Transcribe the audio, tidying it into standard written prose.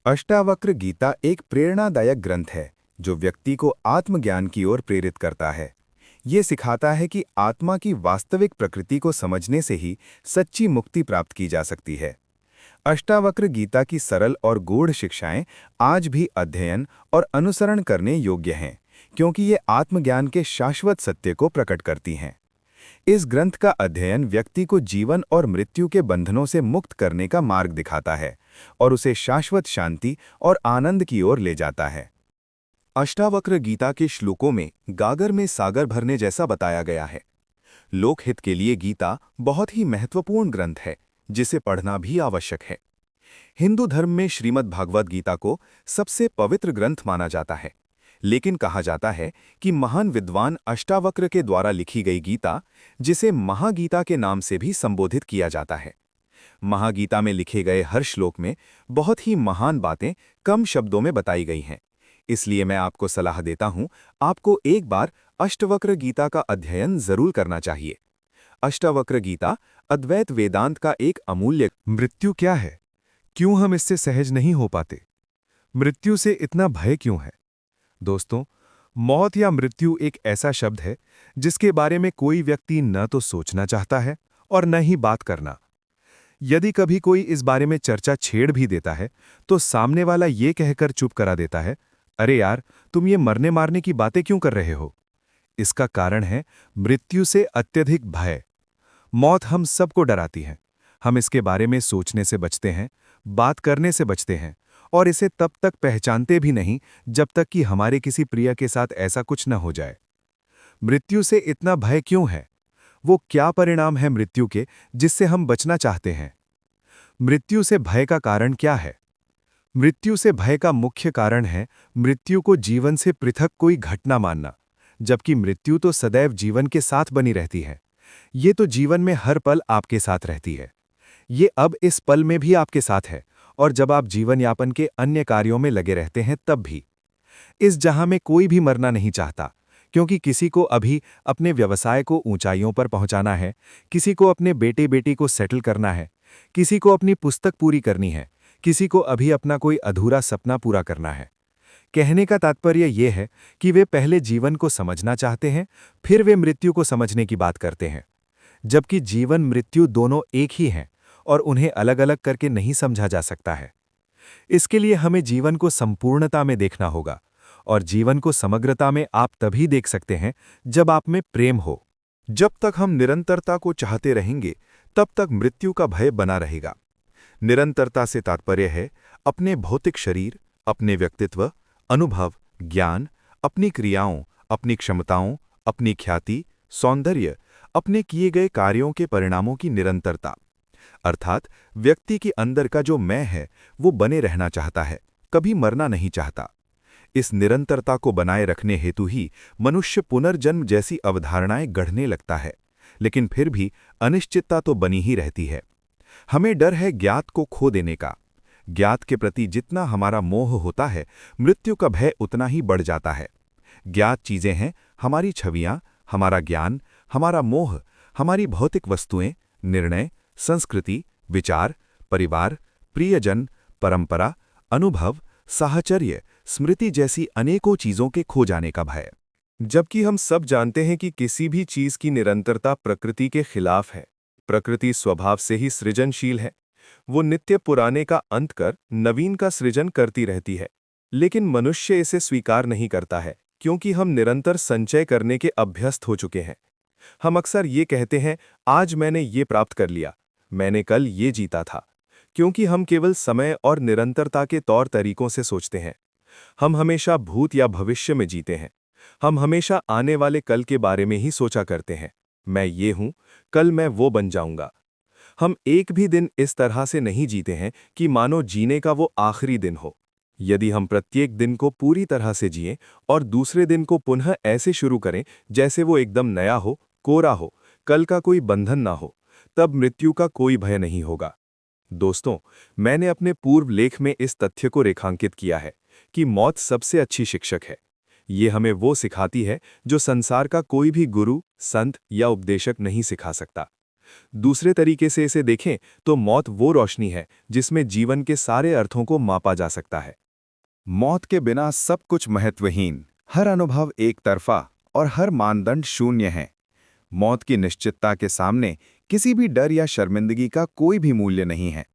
अष्टावक्र गीता एक प्रेरणादायक ग्रंथ है जो व्यक्ति को आत्मज्ञान की ओर प्रेरित करता है। ये सिखाता है कि आत्मा की वास्तविक प्रकृति को समझने से ही सच्ची मुक्ति प्राप्त की जा सकती है। अष्टावक्र गीता की सरल और गूढ़ शिक्षाएं आज भी अध्ययन और अनुसरण करने योग्य हैं, क्योंकि ये आत्मज्ञान के शाश्वत सत्य को प्रकट करती हैं। इस ग्रंथ का अध्ययन व्यक्ति को जीवन और मृत्यु के बंधनों से मुक्त करने का मार्ग दिखाता है और उसे शाश्वत शांति और आनंद की ओर ले जाता है। अष्टावक्र गीता के श्लोकों में गागर में सागर भरने जैसा बताया गया है। लोकहित के लिए गीता बहुत ही महत्वपूर्ण ग्रंथ है, जिसे पढ़ना भी आवश्यक है। हिंदू धर्म में श्रीमद् भागवत गीता को सबसे पवित्र ग्रंथ माना जाता है, लेकिन कहा जाता है कि महान विद्वान अष्टावक्र के द्वारा लिखी गई गीता, जिसे महागीता के नाम से भी संबोधित किया जाता है। महागीता में लिखे गए हर श्लोक में बहुत ही महान बातें कम शब्दों में बताई गई हैं। इसलिए मैं आपको सलाह देता हूं, आपको एक बार अष्टावक्र गीता का अध्ययन जरूर करना चाहिए। अष्टावक्र गीता अद्वैत वेदांत का एक अमूल्य। मृत्यु क्या है? क्यों हम इससे सहज नहीं हो पाते? मृत्यु से इतना भय क्यों है? दोस्तों, मौत या मृत्यु एक ऐसा शब्द है जिसके बारे में कोई व्यक्ति न तो सोचना चाहता है और न ही बात करना। यदि कभी कोई इस बारे में चर्चा छेड़ भी देता है तो सामने वाला ये कहकर चुप करा देता है, अरे यार, तुम ये मरने मारने की बातें क्यों कर रहे हो? इसका कारण है मृत्यु से अत्यधिक भय। मौत हम सबको डराती है। हम इसके बारे में सोचने से बचते हैं, बात करने से बचते हैं और इसे तब तक पहचानते भी नहीं जब तक कि हमारे किसी प्रिय के साथ ऐसा कुछ न हो जाए। मृत्यु से इतना भय क्यों है? वो क्या परिणाम है मृत्यु के जिससे हम बचना चाहते हैं? मृत्यु से भय का कारण क्या है? मृत्यु से भय का मुख्य कारण है मृत्यु को जीवन से पृथक कोई घटना मानना, जबकि मृत्यु तो सदैव जीवन के साथ बनी रहती है। ये तो जीवन में हर पल आपके साथ रहती है। ये अब इस पल में भी आपके साथ है और जब आप जीवन यापन के अन्य कार्यों में लगे रहते हैं तब भी। इस जहां में कोई भी मरना नहीं चाहता, क्योंकि किसी को अभी अपने व्यवसाय को ऊंचाइयों पर पहुंचाना है, किसी को अपने बेटे बेटी को सेटल करना है, किसी को अपनी पुस्तक पूरी करनी है, किसी को अभी अपना कोई अधूरा सपना पूरा करना है। कहने का तात्पर्य यह है कि वे पहले जीवन को समझना चाहते हैं, फिर वे मृत्यु को समझने की बात करते हैं। जबकि जीवन मृत्यु दोनों एक ही हैं और उन्हें अलग अलग करके नहीं समझा जा सकता है। इसके लिए हमें जीवन को संपूर्णता में देखना होगा, और जीवन को समग्रता में आप तभी देख सकते हैं जब आप में प्रेम हो। जब तक हम निरंतरता को चाहते रहेंगे, तब तक मृत्यु का भय बना रहेगा। निरंतरता से तात्पर्य है अपने भौतिक शरीर, अपने व्यक्तित्व, अनुभव, ज्ञान, अपनी क्रियाओं, अपनी क्षमताओं, अपनी ख्याति, सौंदर्य, अपने किए गए कार्यों के परिणामों की निरंतरता। अर्थात व्यक्ति के अंदर का जो मैं है वो बने रहना चाहता है, कभी मरना नहीं चाहता। इस निरंतरता को बनाए रखने हेतु ही मनुष्य पुनर्जन्म जैसी अवधारणाएं गढ़ने लगता है, लेकिन फिर भी अनिश्चितता तो बनी ही रहती है। हमें डर है ज्ञात को खो देने का। ज्ञात के प्रति जितना हमारा मोह होता है, मृत्यु का भय उतना ही बढ़ जाता है। ज्ञात चीजें हैं हमारी छवियां, हमारा ज्ञान, हमारा मोह, हमारी भौतिक वस्तुएं, निर्णय, संस्कृति, विचार, परिवार, प्रियजन, परंपरा, अनुभव, साहचर्य, स्मृति जैसी अनेकों चीजों के खो जाने का भय। जबकि हम सब जानते हैं कि किसी भी चीज की निरंतरता प्रकृति के खिलाफ है। प्रकृति स्वभाव से ही सृजनशील है। वो नित्य पुराने का अंत कर नवीन का सृजन करती रहती है। लेकिन मनुष्य इसे स्वीकार नहीं करता है, क्योंकि हम निरंतर संचय करने के अभ्यस्त हो चुके हैं। हम अक्सर ये कहते हैं, आज मैंने ये प्राप्त कर लिया, मैंने कल ये जीता था, क्योंकि हम केवल समय और निरंतरता के तौर तरीकों से सोचते हैं। हम हमेशा भूत या भविष्य में जीते हैं। हम हमेशा आने वाले कल के बारे में ही सोचा करते हैं, मैं ये हूं, कल मैं वो बन जाऊंगा। हम एक भी दिन इस तरह से नहीं जीते हैं कि मानो जीने का वो आखिरी दिन हो। यदि हम प्रत्येक दिन को पूरी तरह से जिएं और दूसरे दिन को पुनः ऐसे शुरू करें जैसे वो एकदम नया हो, कोरा हो, कल का कोई बंधन ना हो, तब मृत्यु का कोई भय नहीं होगा। दोस्तों, मैंने अपने पूर्व लेख में इस तथ्य को रेखांकित किया है कि मौत सबसे अच्छी शिक्षक है। ये हमें वो सिखाती है जो संसार का कोई भी गुरु, संत या उपदेशक नहीं सिखा सकता। दूसरे तरीके से इसे देखें तो मौत वो रोशनी है जिसमें जीवन के सारे अर्थों को मापा जा सकता है। मौत के बिना सब कुछ महत्वहीन, हर अनुभव एक तरफा और हर मानदंड शून्य है। मौत की निश्चितता के सामने किसी भी डर या शर्मिंदगी का कोई भी मूल्य नहीं है।